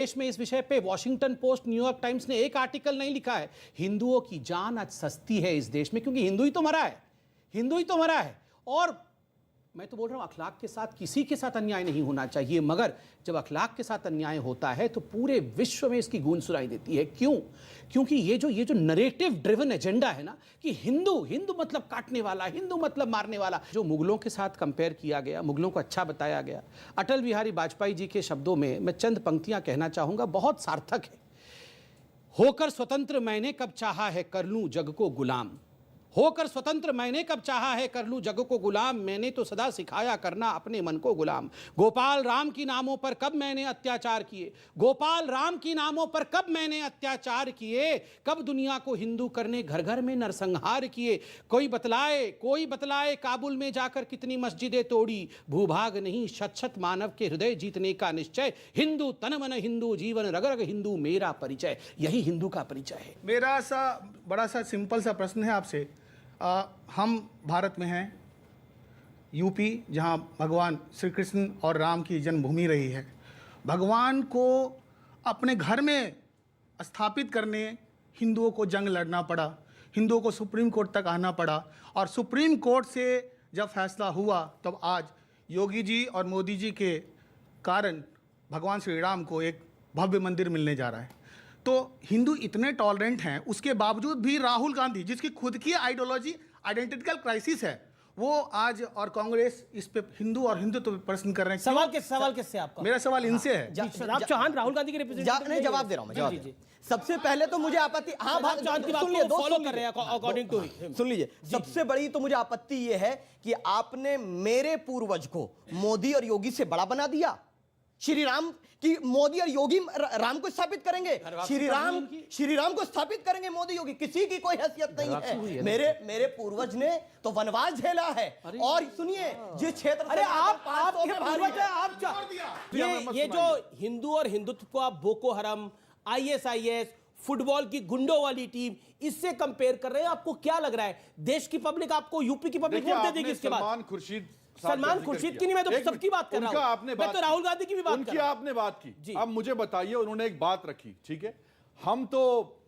देश में इस विषय पे वॉशिंगटन पोस्ट, न्यूयॉर्क टाइम्स ने एक आर्टिकल नहीं लिखा है। हिंदुओं की जान आज सस्ती है इस देश में, क्योंकि हिंदू ही तो मरा है, हिंदू ही तो मरा है। और मैं तो बोल रहा हूं अखलाक के साथ किसी के साथ अन्याय नहीं होना चाहिए, मगर जब अखलाक के साथ अन्याय होता है तो पूरे विश्व में इसकी गूंज सुनाई देती है। क्यों? क्योंकि ये जो नरेटिव ड्रिवन एजेंडा है ना, कि हिंदू हिंदू मतलब काटने वाला, हिंदू मतलब मारने वाला, जो मुगलों के साथ कंपेयर किया गया, मुगलों को अच्छा बताया गया। अटल बिहारी वाजपेयी जी के शब्दों में मैं चंद पंक्तियां कहना चाहूंगा, बहुत सार्थक है। होकर स्वतंत्र मैंने कब चाहा है कर लूं जग को गुलाम, होकर स्वतंत्र मैंने कब चाहा है कर लूं जग को गुलाम, मैंने तो सदा सिखाया करना अपने मन को गुलाम। गोपाल राम की नामों पर कब मैंने अत्याचार किए, गोपाल राम की नामों पर कब मैंने अत्याचार किए, कब दुनिया को हिंदू करने घर घर में नरसंहार किए। कोई बतलाए काबुल में जाकर कितनी मस्जिदें तोड़ी, भूभाग नहीं शत शत मानव के हृदय जीतने का निश्चय, हिंदू तन मन हिंदू जीवन रग रग हिंदू मेरा परिचय। यही हिंदू का परिचय है। मेरा बड़ा सा सिंपल सा प्रश्न है आपसे। हम भारत में हैं, यूपी, जहां भगवान श्री कृष्ण और राम की जन्मभूमि रही है। भगवान को अपने घर में स्थापित करने हिंदुओं को जंग लड़ना पड़ा, हिंदुओं को सुप्रीम कोर्ट तक आना पड़ा, और सुप्रीम कोर्ट से जब फैसला हुआ तब आज योगी जी और मोदी जी के कारण भगवान श्री राम को एक भव्य मंदिर मिलने जा रहा है। तो हिंदू इतने टॉलरेंट हैं, उसके बावजूद भी राहुल गांधी, जिसकी खुद की आइडियोलॉजी आइडेंटिकल क्राइसिस है, वो आज और कांग्रेस इस पे हिंदू और हिंदुत्व पे प्रश्न कर रहे हैं। सवाल किससे आपका? मेरा सवाल इनसे है। शराब चौहान राहुल गांधी के रिप्रेजेंटेटिव नहीं, जवाब दे रहा हूं मैं। सबसे पहले तो मुझे आपत्ति, चौहान की बात को फॉलो कर रहे हैं अकॉर्डिंग टू हिम। सुन लीजिए, सबसे बड़ी तो मुझे आपत्ति यह है कि आपने मेरे पूर्वज को मोदी और योगी से बड़ा बना दिया। श्री राम की मोदी और योगी राम को स्थापित करेंगे, श्री राम को स्थापित करेंगे मोदी योगी, किसी की कोई हैसियत नहीं है। मेरे पूर्वज ने तो वनवास झेला है। और सुनिए, जिस क्षेत्र, अरे ये जो हिंदू और हिंदुत्व को आप बोको हरम, आईएसआईएस, फुटबॉल की गुंडों वाली टीम, इससे कंपेयर कर रहे हैं, आपको क्या लग रहा है देश की पब्लिक आपको, यूपी की पब्लिक वोट दे देगी इसके बाद? सलमान खुर्शीद की नहीं, मैं तो सबकी बात कर रहा हूं, मैं तो राहुल गांधी की भी बात कर रहा हूं। आपने बात की, अब मुझे बताइए, उन्होंने एक बात रखी, ठीक है, हम तो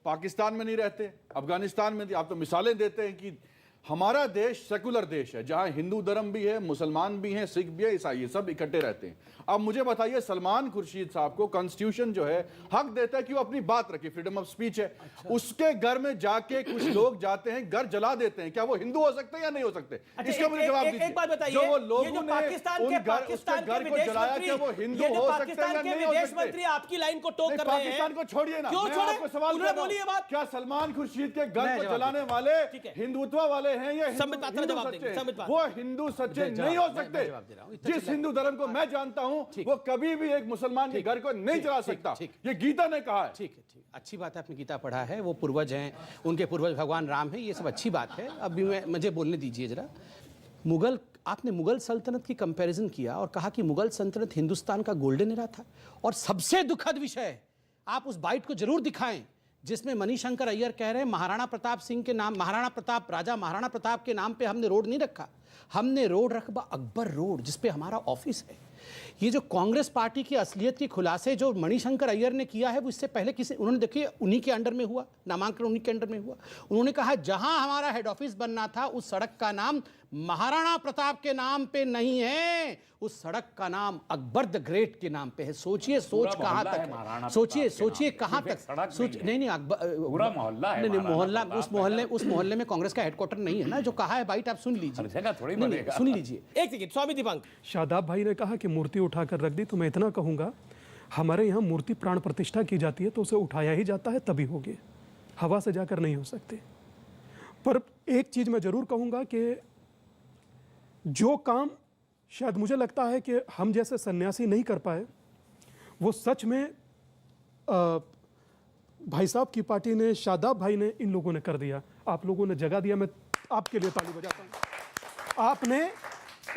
पाकिस्तान में नहीं रहते, अफगानिस्तान में, आप तो मिसालें देते हैं कि हमारा देश सेकुलर देश है, जहां हिंदू धर्म भी है, मुसलमान भी हैं, सिख भी है, ईसाई, सब इकट्ठे रहते हैं। अब मुझे बताइए, सलमान खुर्शीद साहब को कॉन्स्टिट्यूशन जो है हक देता है कि वो अपनी बात रखे, फ्रीडम ऑफ स्पीच है। उसके घर में जाके कुछ लोग जाते हैं, घर जला देते हैं, क्या वो हिंदू हो सकते हैं या नहीं हो सकते? इसका मुझे जवाब दीजिए। एक बात बताइए, जो वो लोगों ने पाकिस्तान के घर को जलाया, क्या वो हिंदू हो सकते हैं या नहीं हो सकते? मंत्री आपकी लाइन को टोक कर रहे हैं। पाकिस्तान को छोड़िए ना, क्यों छोड़े? आपको सवाल कर रहा हूं, क्या सलमान खुर्शीद के घर को जलाने वाले हिंदुत्व वाले हैं या वो हिंदू सच्चे नहीं हो सकते? जिस हिंदू धर्म को मैं जानता हूं, वो कभी भी एक मुसलमान के घर को नहीं जला सकता। ये गीता ने कहा है। ठीक है, अच्छी बात है, आपने गीता पढ़ा है, वो पूर्वज हैं, उनके पूर्वज भगवान राम हैं, ये सब अच्छी बात है। अभी मुझे बोलने दीजिए जरा। आपने मुगल सल्तनत की कंपैरिजन किया और कहा कि मुगल सल्तनत हिंदुस्तान का गोल्डन एरा था, और सबसे दुखद विषय, आप उस बाइट को जरूर दिखाएं जिसमें मणिशंकर अय्यर कह रहे हैं महाराणा प्रताप सिंह के नाम, राजा महाराणा प्रताप के नाम पे हमने रोड नहीं रखा, हमने रोड रखा अकबर रोड, जिसपे हमारा ऑफिस है। ये जो कांग्रेस पार्टी की असलियत के खुलासे जो मणिशंकर अय्यर ने किया है, वो इससे पहले उन्होंने देखिए उन्हीं के अंडर में हुआ, नामांकन उन्हीं के अंडर में हुआ। उन्होंने कहा जहां हमारा हेड ऑफिस बनना था, उस सड़क का नाम महाराणा प्रताप के नाम पे नहीं है, उस सड़क का नाम अकबर द ग्रेट के नाम पे है। सोचिए, सोच कहां तक, सोचिए कहां तक सोच। नहीं, अकबर पूरा मोहल्ला है, नहीं मोहल्ला, उस मोहल्ले में कांग्रेस का हेडक्वार्टर नहीं है ना, जो कहा है बाइट आप सुन लीजिए, सुन लीजिए। एक सेकंड, स्वामी दीपांक। शादाब भाई ने कहा कि मूर्ति उठाकर रख दी, तो मैं इतना कहूंगा, हमारे यहाँ मूर्ति प्राण प्रतिष्ठा की जाती है तो उसे उठाया ही जाता है, तभी होगी, हवा से जाकर नहीं हो सकती। पर एक चीज मैं जरूर कहूंगा कि जो काम शायद मुझे लगता है कि हम जैसे सन्यासी नहीं कर पाए, वो सच में भाई साहब की पार्टी ने, शादाब भाई ने, इन लोगों ने कर दिया। आप लोगों ने जगा दिया, मैं आपके लिए ताली बजाता हूं। आपने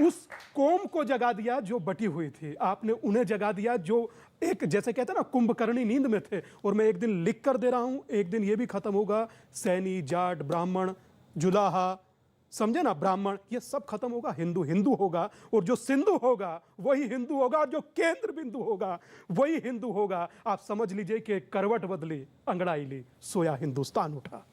उस कौम को जगा दिया जो बटी हुई थी, आपने उन्हें जगा दिया जो एक, जैसे कहते हैं ना, कुंभकर्णी नींद में थे। और मैं एक दिन लिख कर दे रहा हूं, एक दिन ये भी खत्म होगा, सैनी, जाट, ब्राह्मण, जुलाहा, समझे ना, ब्राह्मण ये सब खत्म होगा, हिंदू हिंदू होगा, और जो सिंधु होगा वही हिंदू होगा, और जो केंद्र बिंदु होगा वही हिंदू होगा। आप समझ लीजिए कि करवट बदली, अंगड़ाई ली, सोया हिंदुस्तान उठा।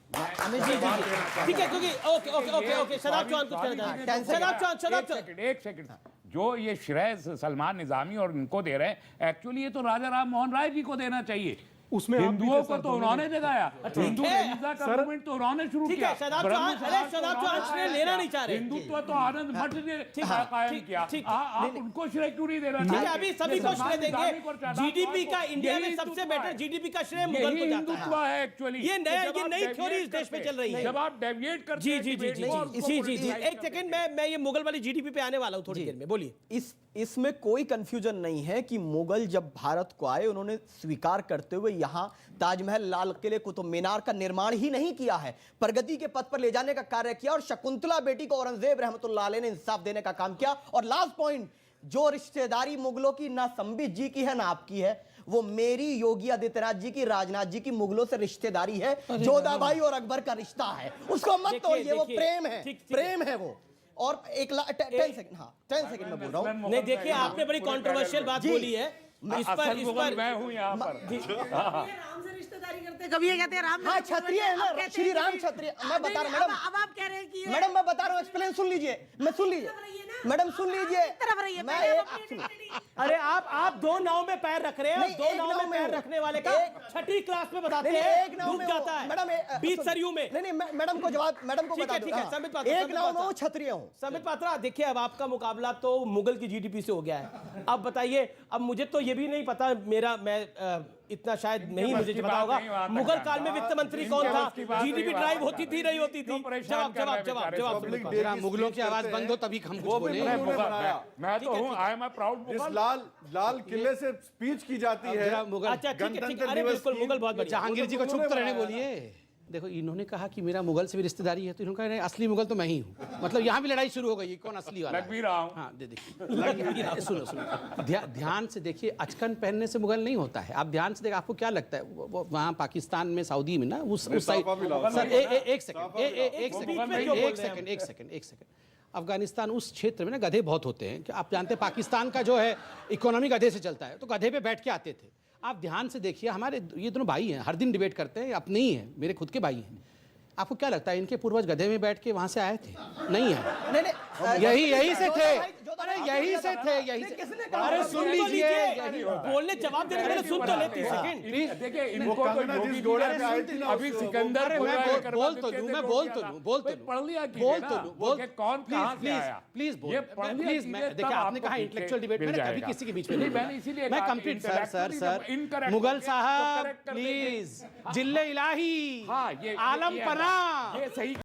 ठीक है, क्योंकि okay okay okay okay Shadab Chauhan कुछ कहना चाहते हैं। शदाब चौहान एक सेकंड, जो ये श्रेय सलमान निजामी और इनको दे रहे हैं, एक्चुअली ये तो राजा राम मोहन राय जी को देना चाहिए। उसमें आप भी हिंदुओं थे को सर, तो उन्होंने जगाया, हिंदू है। हिंसा का मूवमेंट तो उन्होंने शुरू ठीक किया। है, शदाब चौहान, अरे शदाब चौहान श्रेय लेना नहीं चाह रहे। हिंदुत्व तो आनंद भट्ट ने कायम किया, ठीक। आप उनको श्रेय क्यों नहीं देना? ठीक है, अभी सभी को श्रेय देंगे। जीडीपी का इंडिया में सबसे बेटर जीडीपी का श्रेय मुगल को जाता हिंदुत्व है। है एक्चुअली। ये नई थ्योरी इस देश में चल रही है। जब आप डेविएट करते जी हैं जी जी debate जी को और उसको जी जी जी politicize एक सेकंड, मैं ये मुगल वाली जीडीपी पे आने वाला हूं थोड़ी देर में, बोलिए। इसमें कोई कंफ्यूजन नहीं है कि मुगल जब भारत को आए, उन्होंने स्वीकार करते हुए यहां ताजमहल, लाल किले, कुतुब मीनार का निर्माण ही नहीं किया है, प्रगति के पथ पर ले जाने का कार्य किया, और शकुंतला बेटी को औरंगजेब रहमतुल्लाह अलैह ने इंसाफ देने का काम किया। और लास्ट पॉइंट, जो रिश्तेदारी मुगलों की ना संबित जी की है ना आपकी है, वो मेरी योगी आदित्यनाथ जी की, राजनाथ जी की मुगलों से रिश्तेदारी है। जोधा भाई और अकबर का रिश्ता है, उसको मत तोड़िए, वो प्रेम है, प्रेम है वो। और 10 सेकंड, हाँ 10 सेकंड में बोल रहा हूँ। नहीं, देखिए आपने बड़ी कंट्रोवर्शियल बात बोली है इस पर मैं हूं यहाँ पर। राम से रिश्तेदारी करते, कभी ये कहते हैं राम। हाँ, क्षत्रिय है ना, श्री राम क्षत्रिय। मैं बता रहा हूँ मैडम, अब आप कह रहे हैं कि मैडम मैं बता रहा हूँ, एक्सप्लेन सुन लीजिए, सुन लीजिए मैडम, सुन लीजिए। तरफ रहिए, मैं पहले एक आप अपनी- अरे आप दो नाव में पैर रख रहे हैं, और नहीं, दो एक नाव नाव में में पैर हूँ। रखने वाले का एक- छठी क्लास में बताते नहीं, हैं एक नाव डूब में जाता हूँ। है मैडम बीच सरयू में। नहीं, मैडम को जवाब, मैडम को ठीक बता है, दो। ठीक है, हाँ। संबित पात्रा, एक संबित नाव में पात्रा। हूँ, क्षत्रिय हूँ। संबित पात्रा, देखिए अब आपका मुकाबला तो मुगल की जीडीपी से हो गया है। अब बताइए, अब मुझे तो ये भी नहीं पता, मैं इतना शायद नहीं मुझे पता होगा, मुगल काल में वित्त मंत्री कौन था, जीडीपी ड्राइव होती थी नहीं होती थी? जवाब पब्लिक जरा मुगलों की आवाज बंद हो तभी हम कुछ बोले। मैं तो हूँ, आई एम अ प्राउड जिस मुगल। लाल किले से स्पीच की जाती है, जरा मुगल, अच्छा ठीक है, ठीक है, गणतंत्र अरे दिवस बिल्कुल की- मुगल बहुत बढ़िया। जहांगीर जी को चुप तो रहने बोलिए। देखो, इन्होंने कहा कि मेरा मुगल से भी रिश्तेदारी है, तो इन्होंने कहा नहीं, असली मुगल तो मैं ही हूँ। मतलब यहाँ भी लड़ाई शुरू हो गई, कौन असली वाला लग भी रहा हूँ। हाँ देखिए, सुनो सुनो, ध्यान से देखिए, अचकन पहनने से मुगल नहीं होता है। आप ध्यान से देखिए, आपको क्या लगता है वहाँ पाकिस्तान में, सऊदी में ना, उस साइड। सर एक सेकंड, अफगानिस्तान उस क्षेत्र में ना गधे बहुत होते हैं, कि आप जानते हैं पाकिस्तान का जो है इकोनॉमी गधे से चलता है, तो गधे पे बैठ के आते थे। आप ध्यान से देखिए, हमारे ये दोनों भाई हैं, हर दिन डिबेट करते हैं, अपने ही हैं, मेरे खुद के भाई हैं। आपको क्या लगता है इनके पूर्वज गधे में बैठ के वहां से आए थे? नहीं है, नहीं, यही से थे, अरे यही से थे, यही से। अरे सुन लीजिए, बोलने जवाब देने के लिए सुन तो लेती सेकंड। प्लीज। देखिए, इनको तो कंगना जिस योगी घोड़े जी पे आई थी ने ना, अभी उसको- सिकंदर अरे मैं बोल तो लूं, मैं बोल तो लूं, पढ़ लिया कि बोल तो लूं, बोल कौन कहां से आया। प्लीज बोल, ये पढ़ लिया प्लीज। कीजिए, मैं तब देखिए, आपने आपको कहा पीछे इंटेलेक्चुअल डिबेट, मिल मैंने कभी जाएगा। किसी के बीच में नहीं, नहीं मैंने इसीलिए मैं कहा कंप्लीट सर intellectually जब incorrect मुगल होंगे, साहब तो correct कर देंगे। प्लीज, जिल्ले इलाही, हाँ, आलम ये पना। ये सही